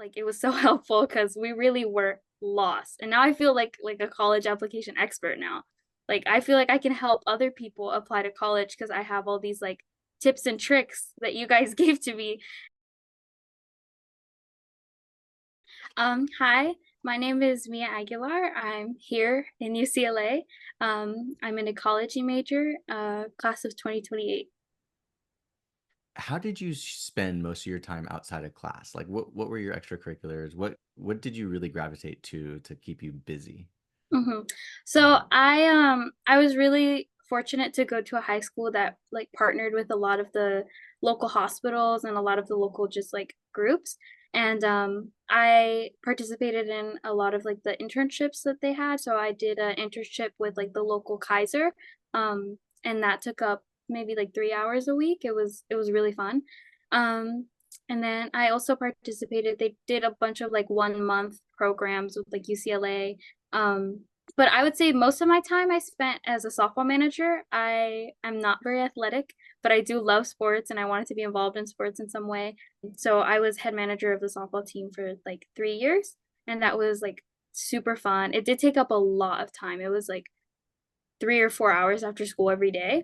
Like it was so helpful because we really were lost. And now I feel like a college application expert now. Like I feel like I can help other people apply to college because I have all these like tips and tricks that you guys gave to me. Hi, my name is Mia Aguilar. I'm here in UCLA. I'm an ecology major, class of 2028. How did you spend most of your time outside of class? Like what were your extracurriculars? What did you really gravitate to keep you busy? hmm So I was really fortunate to go to a high school that like partnered with a lot of the local hospitals and a lot of the local just like groups. And I participated in a lot of like the internships that they had. So I did an internship with like the local Kaiser. And that took up maybe like 3 hours a week. It was really fun. Um, and then I also participated, they did a bunch of like 1 month programs with like UCLA. um, but I would say most of my time I spent as a softball manager. I am not very athletic, but I do love sports and I wanted to be involved in sports in some way. So I was head manager of the softball team for like 3 years, and that was like super fun. It did take up a lot of time. It was like 3 or 4 hours after school every day.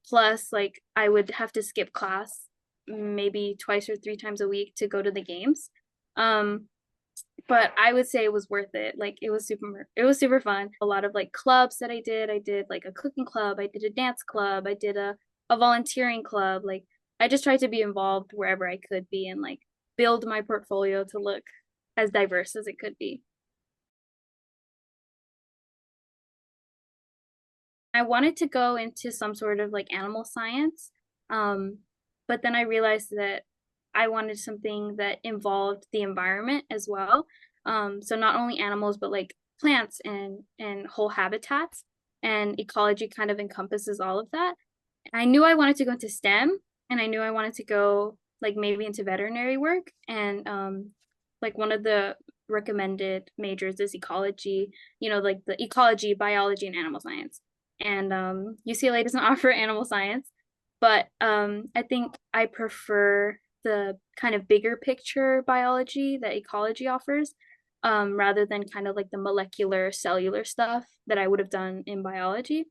Plus, like I would have to skip class maybe twice or three times a week to go to the games. Um, but I would say it was worth it. Like it was super fun. A lot of like clubs that I did. I did like a cooking club, I did a dance club, I did a volunteering club. Like I just tried to be involved wherever I could be and like build my portfolio to look as diverse as it could be. I wanted to go into some sort of like animal science. Um, but then I realized that I wanted something that involved the environment as well. So not only animals, but like plants and whole habitats. And ecology kind of encompasses all of that. I knew I wanted to go into STEM, and I knew I wanted to go like maybe into veterinary work. And like one of the recommended majors is ecology, like the ecology, biology, and animal science. And UCLA doesn't offer animal science, but I think I prefer the kind of bigger picture biology that ecology offers, rather than kind of like the molecular cellular stuff that I would have done in biology.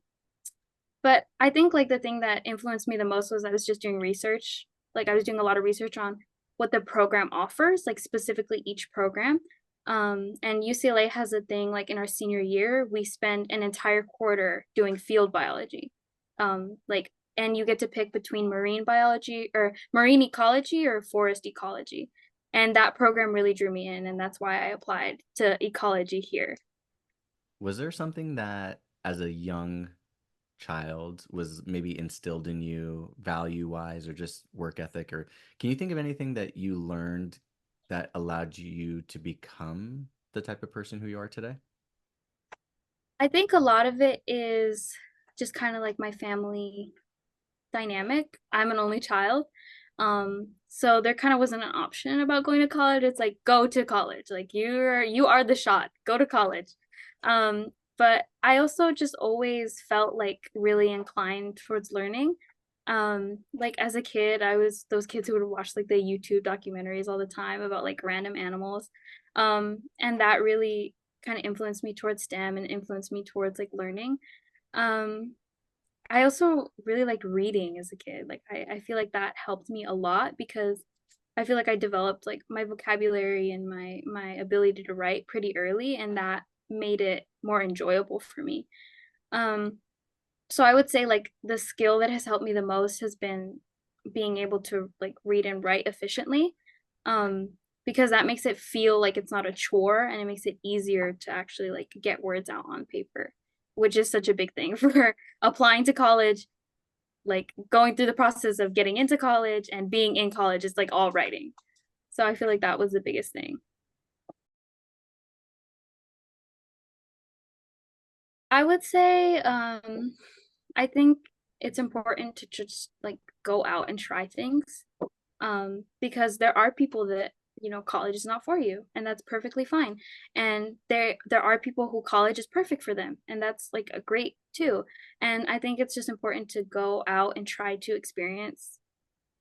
But I think like the thing that influenced me the most was I was just doing research. Like I was doing a lot of research on what the program offers, like specifically each program. And UCLA has a thing like in our senior year, we spend an entire quarter doing field biology. Like, and you get to pick between marine biology or marine ecology or forest ecology. And that program really drew me in, and that's why I applied to ecology here. Was there something that as a young child was maybe instilled in you value wise or just work ethic, or can you think of anything that you learned that allowed you to become the type of person who you are today? I think a lot of it is just kind of like my family dynamic. I'm an only child. So there kind of wasn't an option about going to college. It's like go to college. Like you are the shot. Go to college. But I also just always felt like really inclined towards learning. Like as a kid, I was those kids who would watch like the YouTube documentaries all the time about like random animals. And that really kind of influenced me towards STEM and influenced me towards like learning. Um, I also really liked reading as a kid. Like I feel like that helped me a lot because I feel like I developed like my vocabulary and my ability to write pretty early, and that made it more enjoyable for me. Um, so I would say like the skill that has helped me the most has been being able to like read and write efficiently. Um, because that makes it feel like it's not a chore, and it makes it easier to actually like get words out on paper, which is such a big thing for applying to college, like going through the process of getting into college and being in college is like all writing. So I feel like that was the biggest thing. I would say I think it's important to just like go out and try things, because there are people that college is not for you, and that's perfectly fine. And there are people who college is perfect for them, and that's like a great too. And I think it's just important to go out and try to experience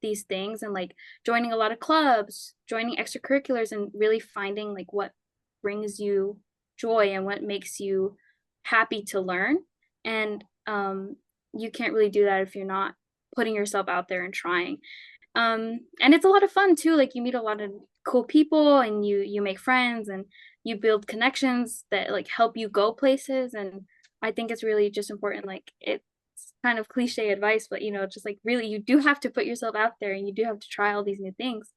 these things and like joining a lot of clubs, joining extracurriculars, and really finding like what brings you joy and what makes you happy to learn. And you can't really do that if you're not putting yourself out there and trying. And it's a lot of fun too. Like you meet a lot of cool people and you make friends and you build connections that like help you go places. And I think it's really just important. Like it's kind of cliche advice, but just like really you do have to put yourself out there and you do have to try all these new things.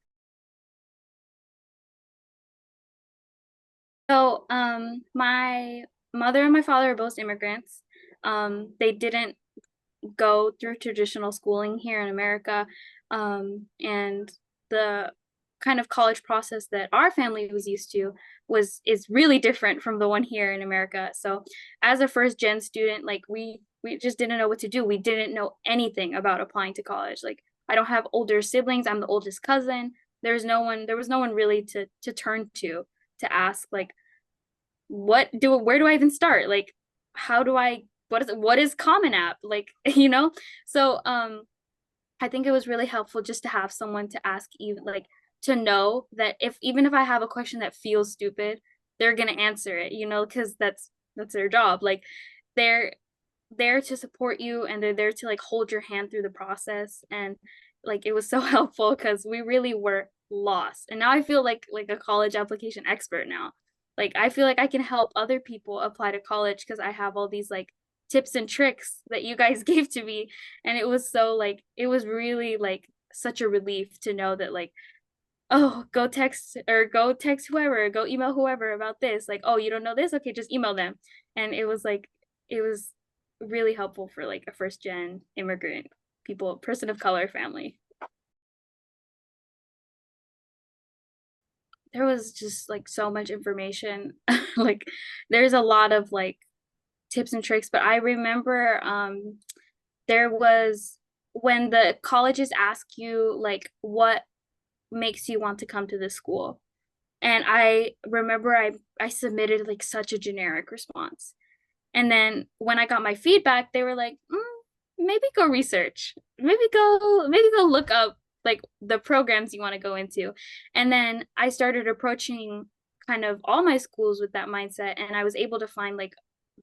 So my mother and my father are both immigrants. They didn't go through traditional schooling here in America. And the kind of college process that our family was used to is really different from the one here in America. So as a first gen student, like we just didn't know what to do. We didn't know anything about applying to college. Like I don't have older siblings. I'm the oldest cousin. There was no one really to turn to ask like where do I even start? Like, how do I, what is Common App? Like, So, I think it was really helpful just to have someone to ask, even like to know that even if I have a question that feels stupid, they're gonna answer it, because that's their job. Like, they're there to support you and they're there to like hold your hand through the process. And like it was so helpful because we really were lost. And now I feel like a college application expert now. Like I feel like I can help other people apply to college because I have all these like tips and tricks that you guys gave to me. And it was so like it was really like such a relief to know that like, oh, go text whoever, go email whoever about this. Like, oh, you don't know this? Okay, just email them. And it was really helpful for like a first gen immigrant people, person of color family. There was just like so much information. Like there's a lot of like tips and tricks, but I remember there was when the colleges ask you like what makes you want to come to this school. And I remember I submitted like such a generic response. And then when I got my feedback, they were like, maybe go research, maybe go look up like the programs you want to go into. And then I started approaching kind of all my schools with that mindset, and I was able to find like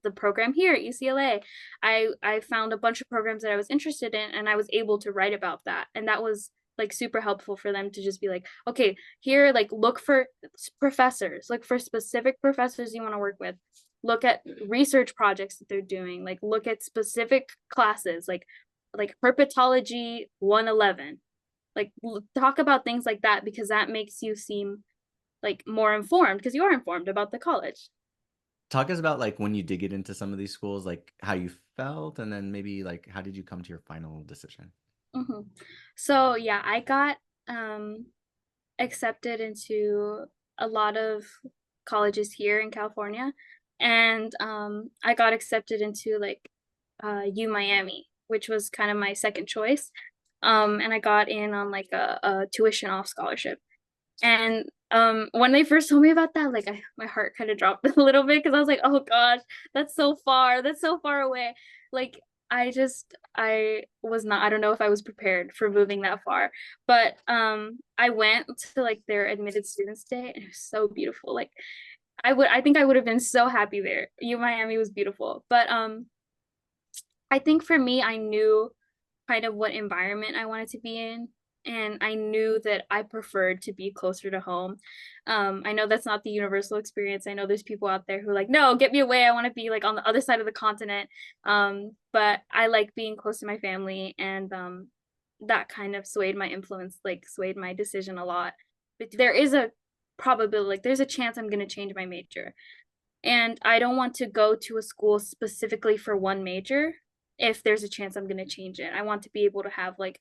the program here at UCLA. I found a bunch of programs that I was interested in, and I was able to write about that, and that was like super helpful for them to just be like, okay, here, like look for professors, look for specific professors you want to work with, look at research projects that they're doing, like look at specific classes like herpetology 111, like talk about things like that because that makes you seem like more informed because you are informed about the college. Talk us about like when you did get into some of these schools, like how you felt, and then maybe like how did you come to your final decision? Mm-hmm. So yeah, I got um accepted into a lot of colleges here in California, and I got accepted into like U Miami, which was kind of my second choice. And I got in on like a tuition off scholarship. And when they first told me about that, like my heart kind of dropped a little bit because I was like, oh gosh, that's so far away. Like I was not, I don't know if I was prepared for moving that far. But I went to like their admitted students day and it was so beautiful. Like I think I would have been so happy there. U Miami was beautiful. But I think for me, I knew kind of what environment I wanted to be in. And I knew that I preferred to be closer to home. I know that's not the universal experience. I know there's people out there who are like, no, get me away. I want to be like on the other side of the continent. But I like being close to my family, and that kind of swayed my influence, like swayed my decision a lot. But there is a probability, like there's a chance I'm going to change my major. And I don't want to go to a school specifically for one major if there's a chance I'm going to change it. I want to be able to have like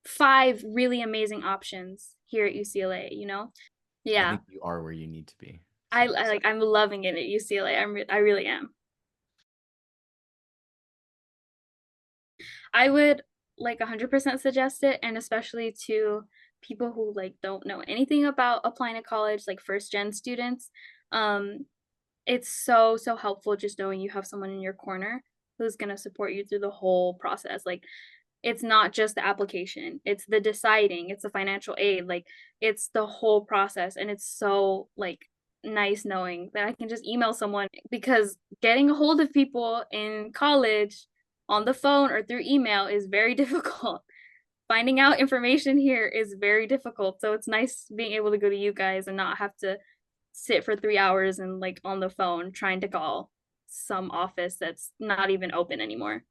five really amazing options here at UCLA. I Yeah. think you are where you need to be. I, So I like I'm loving it at UCLA. I really am. I would like 100% suggest it, and especially to people who like don't know anything about applying to college, like first gen students. Um it's so helpful just knowing you have someone in your corner who's going to support you through the whole process. Like it's not just the application, it's the deciding, it's the financial aid, like it's the whole process. And it's so like nice knowing that I can just email someone, because getting a hold of people in college on the phone or through email is very difficult. Finding out information here is very difficult. So it's nice being able to go to you guys and not have to sit for 3 hours and like on the phone trying to call some office that's not even open anymore.